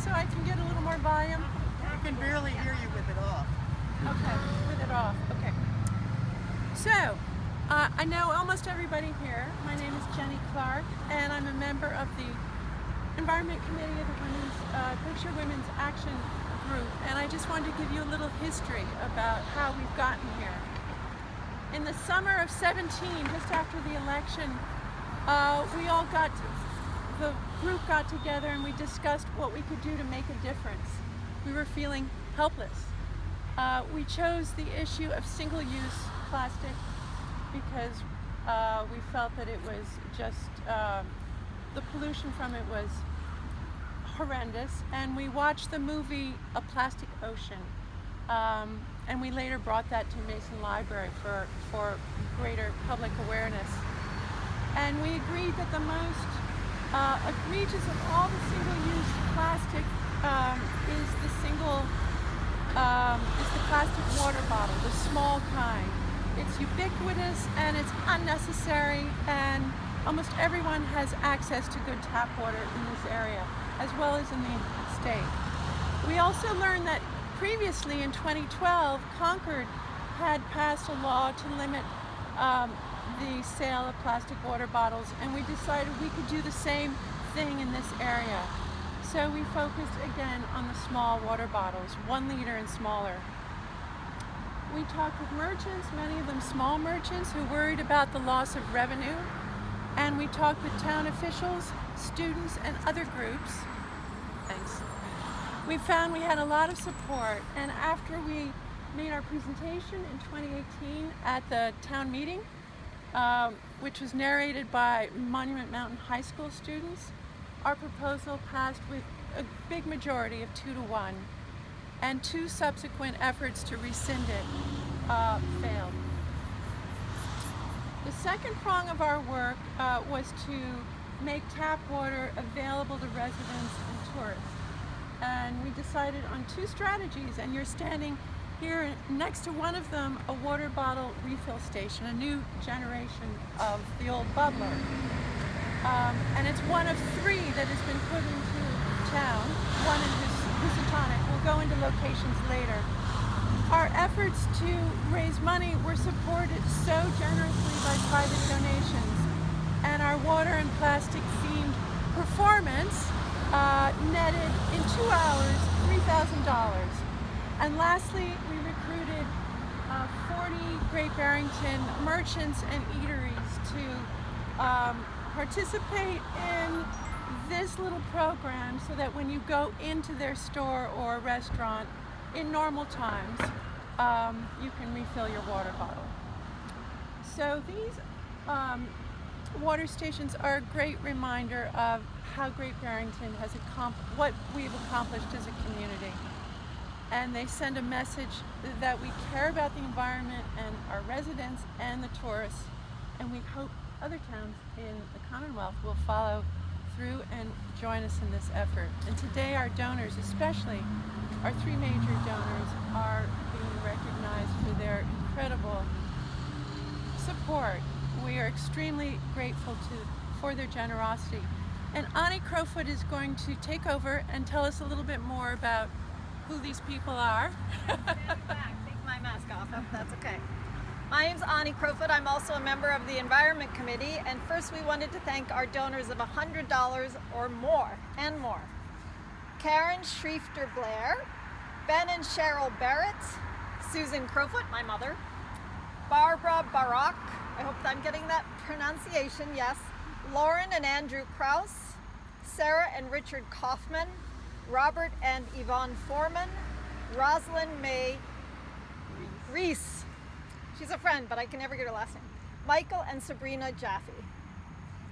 so I can get a little more volume? I can barely hear you with it off. Okay, with it off. Okay. So, I know almost everybody here. My name is Jenny Clark, and I'm a member of the Environment Committee of the Berkshire Women's Action Group, and I just wanted to give you a little history about how we've gotten here. In the summer of 17, just after the election, the group got together and we discussed what we could do to make a difference. We were feeling helpless. We chose the issue of single-use plastic because we felt that it was just, the pollution from it was horrendous, and we watched the movie A Plastic Ocean, and we later brought that to Mason Library for greater public awareness. And we agreed that the most egregious of all the single-use plastic is the plastic water bottle, the small kind. It's ubiquitous and it's unnecessary, and almost everyone has access to good tap water in this area, as well as in the state. We also learned that previously in 2012, Concord had passed a law to limit the sale of plastic water bottles, and we decided we could do the same thing in this area. So we focused again on the small water bottles, 1 liter and smaller. We talked with merchants, many of them small merchants, who worried about the loss of revenue. And we talked with town officials, students, and other groups. Thanks. We found we had a lot of support, and after we made our presentation in 2018 at the town meeting, which was narrated by Monument Mountain High School students, our proposal passed with a big majority of 2-1, and 2 subsequent efforts to rescind it failed. The second prong of our work was to make tap water available to residents and tourists. And we decided on 2 strategies, and you're standing here next to one of them, a water bottle refill station, a new generation of the old bubbler. And it's one of 3 that has been put into town, one in Housatonic. We'll go into locations later. Our efforts to raise money were supported so generously by private donations, and our water and plastic themed performance netted in 2 hours $3,000. And lastly, we recruited 40 Great Barrington merchants and eateries to participate in this little program, so that when you go into their store or restaurant in normal times, you can refill your water bottle. So these water stations are a great reminder of how Great Barrington has what we've accomplished as a community. And they send a message that we care about the environment and our residents and the tourists, and we hope other towns in the Commonwealth will follow through and join us in this effort. And today our donors, especially our 3 major donors, are being recognized for their incredible support. We are extremely grateful for their generosity. And Ani Crowfoot is going to take over and tell us a little bit more about who these people are. Take my mask off. Oh, that's okay. My name's Ani Crowfoot. I'm also a member of the Environment Committee, and first we wanted to thank our donors of $100 or more, Karen Schriefter Blair, Ben and Cheryl Barrett, Susan Crowfoot, my mother, Barbara Barak, I hope I'm getting that pronunciation, yes, Lauren and Andrew Krause, Sarah and Richard Kaufman, Robert and Yvonne Foreman, Rosalind May Reese, she's a friend, but I can never get her last name, Michael and Sabrina Jaffe.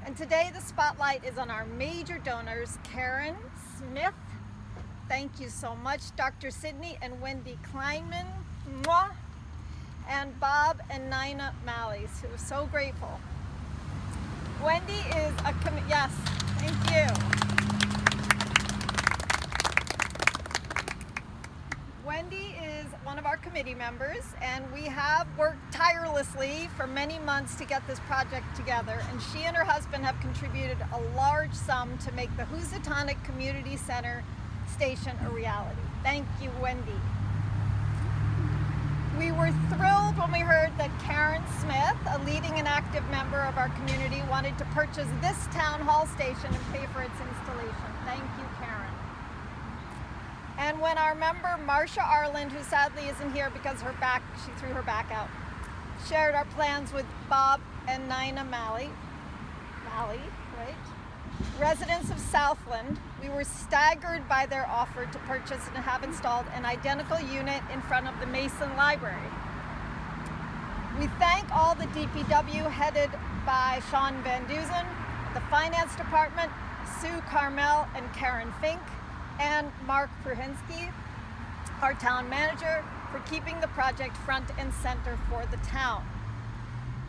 And today the spotlight is on our major donors, Karen Smith, thank you so much, Dr. Sidney and Wendy Kleinman, mwah, and Bob and Nina Mallies, who are so grateful. Wendy is yes, thank you. Wendy is one of our committee members, and we have worked tirelessly for many months to get this project together, and she and her husband have contributed a large sum to make the Housatonic Community Center station a reality. Thank you, Wendy. We were thrilled when we heard that Karen Smith, a leading and active member of our community, wanted to purchase this town hall station and pay for its installation. Thank you, Karen. And when our member Marcia Arland, who sadly isn't here because she threw her back out, shared our plans with Bob and Nina Malley, right? Residents of Southland, we were staggered by their offer to purchase and have installed an identical unit in front of the Mason Library. We thank all the DPW headed by Sean Van Duzen, the Finance Department, Sue Carmel and Karen Fink, and Mark Pruhinsky, our town manager, for keeping the project front and center for the town.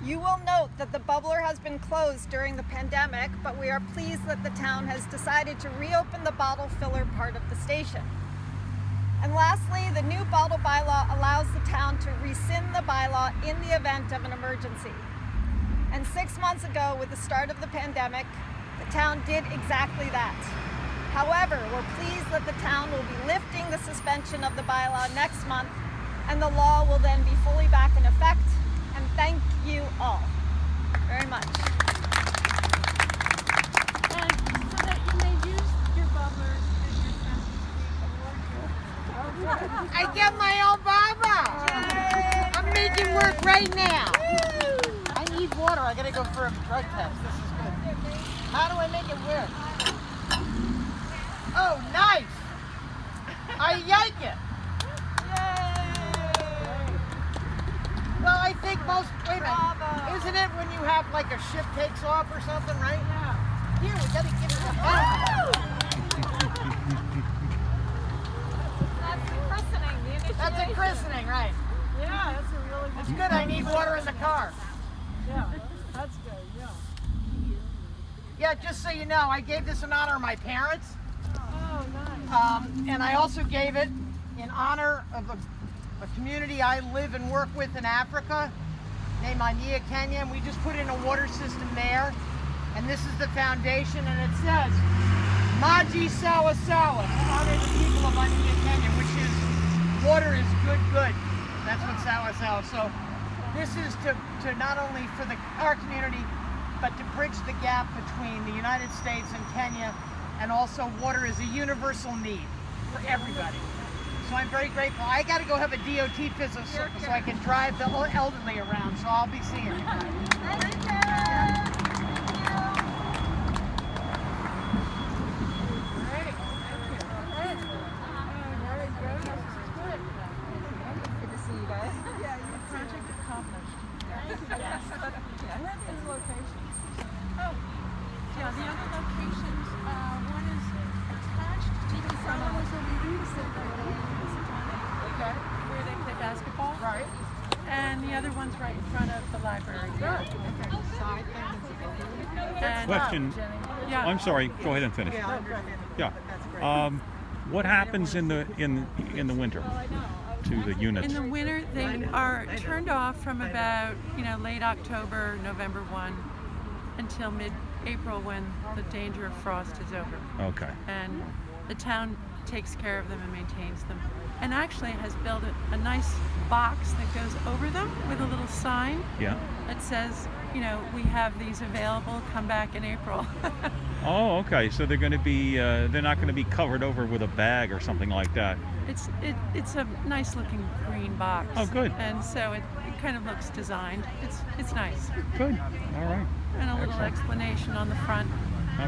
You will note that the bubbler has been closed during the pandemic, but we are pleased that the town has decided to reopen the bottle filler part of the station. And lastly, the new bottle bylaw allows the town to rescind the bylaw in the event of an emergency. And 6 months ago, with the start of the pandemic, the town did exactly that. However, we're pleased that the town will be lifting the suspension of the bylaw next month, and the law will then be fully back in effect. And thank you all very much. And so that you may use your bubblers and your sense. I get my own baba. I'm making work right now. I need water. I gotta go for a drug test. This is good. How do I make it work? Oh, nice. I like it. Well, I think wait a minute, isn't it when you have like a ship takes off or something, right? Yeah. Here, we gotta give it a That's the christening, the initiation. That's a christening, right? Yeah, that's a really It's good, I need water in the car. yeah, that's good, yeah. Yeah, just so you know, I gave this in honor of my parents. Oh, nice. And I also gave it in honor of a community I live and work with in Africa named Ania, Kenya, and we just put in a water system there. And this is the foundation, and it says, Maji Sawa Sawa, to honor the people of Ania, Kenya, which is, water is good, good. That's what Sawa Sawa. So this is to not only for our community, but to bridge the gap between the United States and Kenya, and also water is a universal need for everybody. So I'm very grateful. I got to go have a DOT visit so I can drive the elderly around, so I'll be seeing you. Thank you. Good to see you guys. Yeah, your project accomplished. Yes. Where are these locations? Oh, yeah, the other locations, one is attached to the front was where we used it, Okay. where they play basketball. Right. And the other one's right in front of the library. And, Question. yeah. I'm sorry. Go ahead and finish. Yeah. What happens in the winter to the units? In the winter, they are turned off from about late October, November 1, until mid-April when the danger of frost is over. Okay. And the town takes care of them and maintains them. And actually has built a nice box that goes over them with a little sign Yeah. that says, we have these available, come back in April. Oh, okay. So they're going to be they're not going to be covered over with a bag or something like that. It's a nice looking green box. Oh, good. And so it kind of looks designed. It's nice. Good. All right. And a little Excellent. explanation on the front.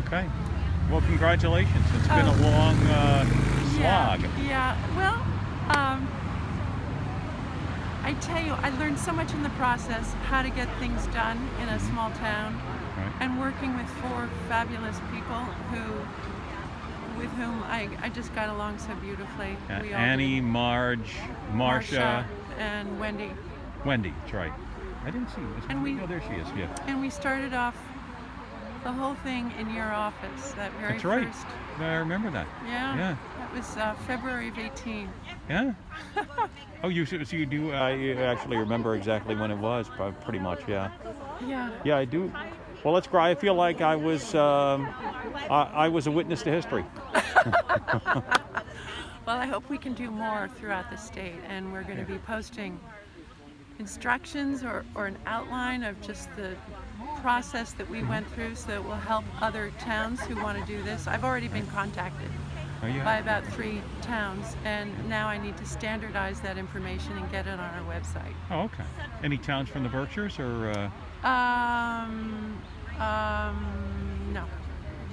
Okay. Well, congratulations. It's been a long slog. Yeah. Well, I tell you, I learned so much in the process how to get things done in a small town, Right. and working with 4 fabulous people with whom I just got along so beautifully. We all Annie, did. Marge, Marcia, and Wendy. Wendy. That's right. I didn't see. And we- Oh, there she is. Yeah. And we started off the whole thing in your office, that very That's right. first. I remember that. Yeah. Yeah. That was February of 18. Yeah. Oh, you so you do. I actually remember exactly when it was. Pretty much. Yeah. Yeah. Yeah, I do. Well, let's cry. I feel like I was a witness to history. Well, I hope we can do more throughout the state, and we're going to be posting instructions or an outline of just the process that we went through, so it will help other towns who want to do this. I've already been contacted by about 3 towns, and now I need to standardize that information and get it on our website. Oh, okay. Any towns from the Berkshires or?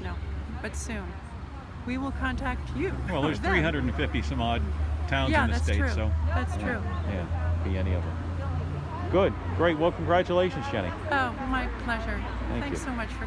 No, but soon. We will contact you. Well, there's Them. 350 some odd towns Yeah, in the that's state, true. so That's true. yeah, be any of them. Good, great. Well, congratulations, Jenny. Oh, my pleasure. Thank Thanks you. so much for